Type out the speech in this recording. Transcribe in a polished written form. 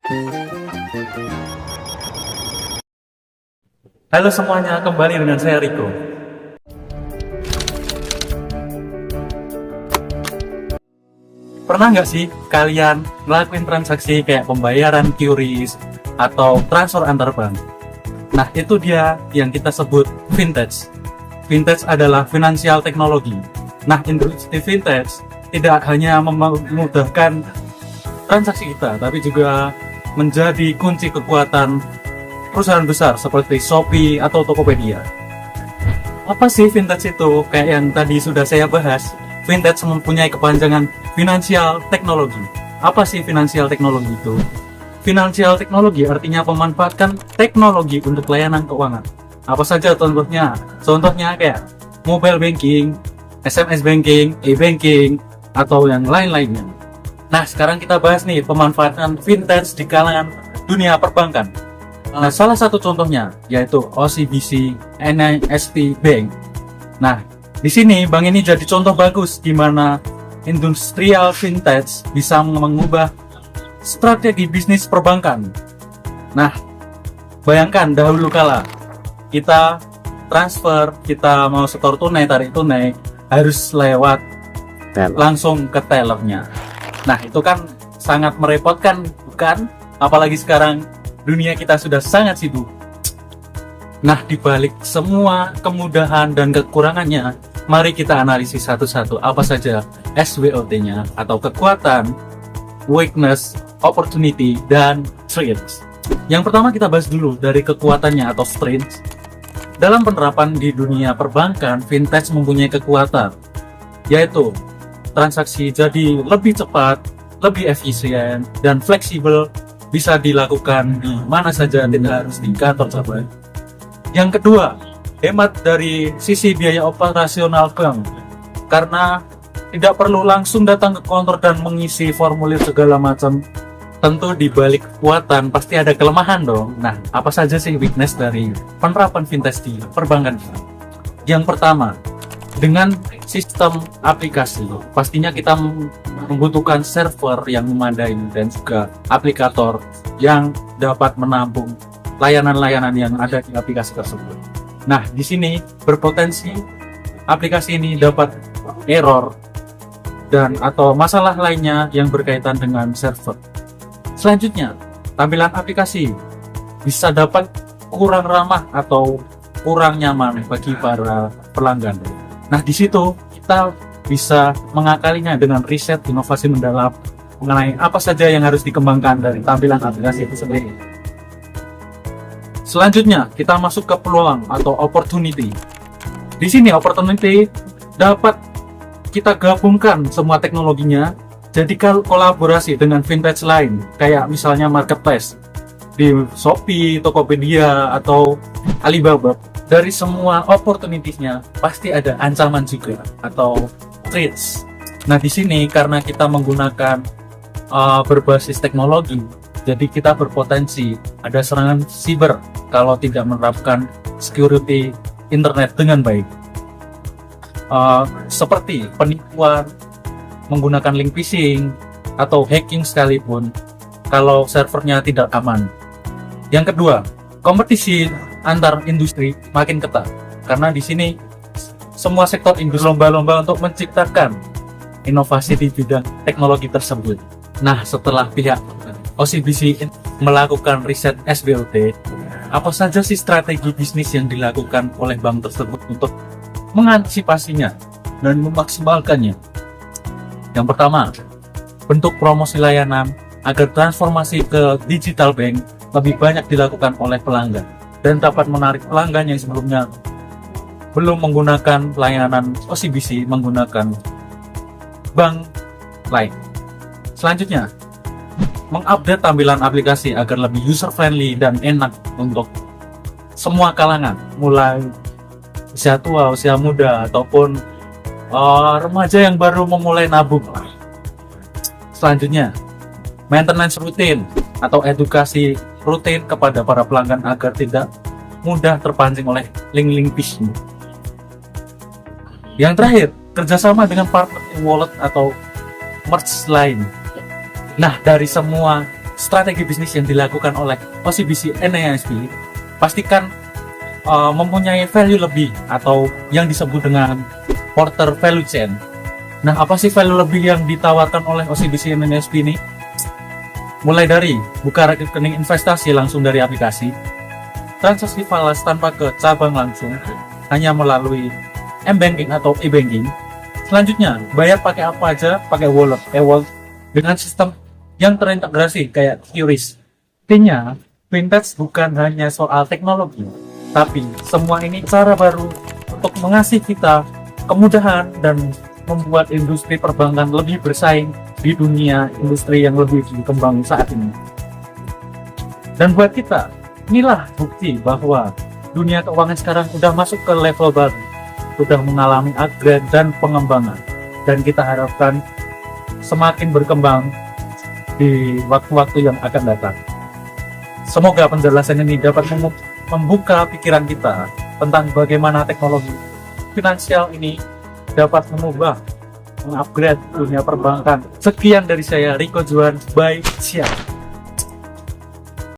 Halo semuanya, kembali dengan saya Riko. Pernah nggak sih kalian ngelakuin transaksi kayak pembayaran QRIS atau transfer antar bank? Nah, itu dia yang kita sebut vintage. Vintage adalah financial technology. Nah, industri vintage tidak hanya memudahkan transaksi kita, tapi juga menjadi kunci kekuatan perusahaan besar seperti Shopee atau Tokopedia. Apa sih vintage itu? Kayak yang tadi sudah saya bahas, vintage mempunyai kepanjangan financial technology. Apa sih financial technology itu? Financial technology artinya memanfaatkan teknologi untuk layanan keuangan. Apa saja contohnya? Contohnya kayak mobile banking, SMS banking, e-banking, atau yang lain-lainnya. Nah, sekarang kita bahas nih pemanfaatan vintage di kalangan dunia perbankan. Nah, salah satu contohnya yaitu OCBC NIST Bank. Nah, di sini bank ini jadi contoh bagus di mana industrial vintage bisa mengubah strategi bisnis perbankan. Nah, bayangkan dahulu kala kita transfer, kita mau setor tunai, tarik tunai harus lewat langsung ke tellernya. Nah, itu kan sangat merepotkan, bukan? Apalagi sekarang dunia kita sudah sangat sibuk. Nah, dibalik semua kemudahan dan kekurangannya, mari kita analisis satu-satu apa saja SWOT-nya atau kekuatan, weakness, opportunity, dan strengths. Yang pertama kita bahas dulu dari kekuatannya atau strengths. Dalam penerapan di dunia perbankan, vintage mempunyai kekuatan, yaitu transaksi jadi lebih cepat, lebih efisien, dan fleksibel, bisa dilakukan di mana saja, tidak harus di kantor cabang. Yang kedua, hemat dari sisi biaya operasional bank, karena tidak perlu langsung datang ke kantor dan mengisi formulir segala macam. Tentu di balik kekuatan pasti ada kelemahan dong. Nah, apa saja sih weakness dari penerapan vintage di perbankan? Yang pertama, dengan sistem aplikasi, pastinya kita membutuhkan server yang memadai dan juga aplikator yang dapat menampung layanan-layanan yang ada di aplikasi tersebut. Nah, di sini berpotensi aplikasi ini dapat error dan atau masalah lainnya yang berkaitan dengan server. Selanjutnya, tampilan aplikasi bisa dapat kurang ramah atau kurang nyaman bagi para pelanggan. Nah, di situ kita bisa mengakalinya dengan riset inovasi mendalam mengenai apa saja yang harus dikembangkan dari tampilan aplikasi itu sendiri. Selanjutnya, kita masuk ke peluang atau opportunity. Di sini opportunity dapat kita gabungkan semua teknologinya, jadi kolaborasi dengan vintage lain, kayak misalnya marketplace di Shopee, Tokopedia, atau Alibaba. Dari semua opportunity-nya pasti ada ancaman juga atau threats. Nah, di sini karena kita menggunakan berbasis teknologi, jadi kita berpotensi ada serangan siber kalau tidak menerapkan security internet dengan baik. Seperti penipuan menggunakan link phishing atau hacking sekalipun kalau servernya tidak aman. Yang kedua, kompetisi antar industri makin ketat karena di sini semua sektor industri lomba-lomba untuk menciptakan inovasi di bidang teknologi tersebut. Nah, setelah pihak OCBC melakukan riset SWOT, apa saja sih strategi bisnis yang dilakukan oleh bank tersebut untuk mengantisipasinya dan memaksimalkannya? Yang pertama, bentuk promosi layanan agar transformasi ke digital bank lebih banyak dilakukan oleh pelanggan dan dapat menarik pelanggan yang sebelumnya belum menggunakan layanan OCBC menggunakan bank lain. Selanjutnya, mengupdate tampilan aplikasi agar lebih user friendly dan enak untuk semua kalangan, mulai usia tua, usia muda, ataupun remaja yang baru memulai nabung. Selanjutnya, maintenance rutin atau edukasi rutin kepada para pelanggan agar tidak mudah terpancing oleh link-link phishing. Yang terakhir, kerjasama dengan partner wallet atau merge lain. Nah, dari semua strategi bisnis yang dilakukan oleh OCBC NASP, pastikan mempunyai value lebih atau yang disebut dengan Porter Value Chain. Nah, apa sih value lebih yang ditawarkan oleh OCBC NASP ini? Mulai dari buka rekening investasi langsung dari aplikasi, transaksi falas tanpa ke cabang langsung, hanya melalui m-banking atau e-banking. Selanjutnya, bayar pakai apa aja, pakai wallet, dengan sistem yang terintegrasi kayak QRIS. Intinya, Vintage bukan hanya soal teknologi, tapi semua ini cara baru untuk mengasih kita kemudahan dan membuat industri perbankan lebih bersaing di dunia industri yang lebih berkembang saat ini. Dan buat kita, inilah bukti bahwa dunia keuangan sekarang sudah masuk ke level baru, sudah mengalami upgrade dan pengembangan, dan kita harapkan semakin berkembang di waktu-waktu yang akan datang. Semoga penjelasan ini dapat membuka pikiran kita tentang bagaimana teknologi finansial ini dapat mengupgrade dunia perbankan. Sekian dari saya, Rico Juan, by Siap.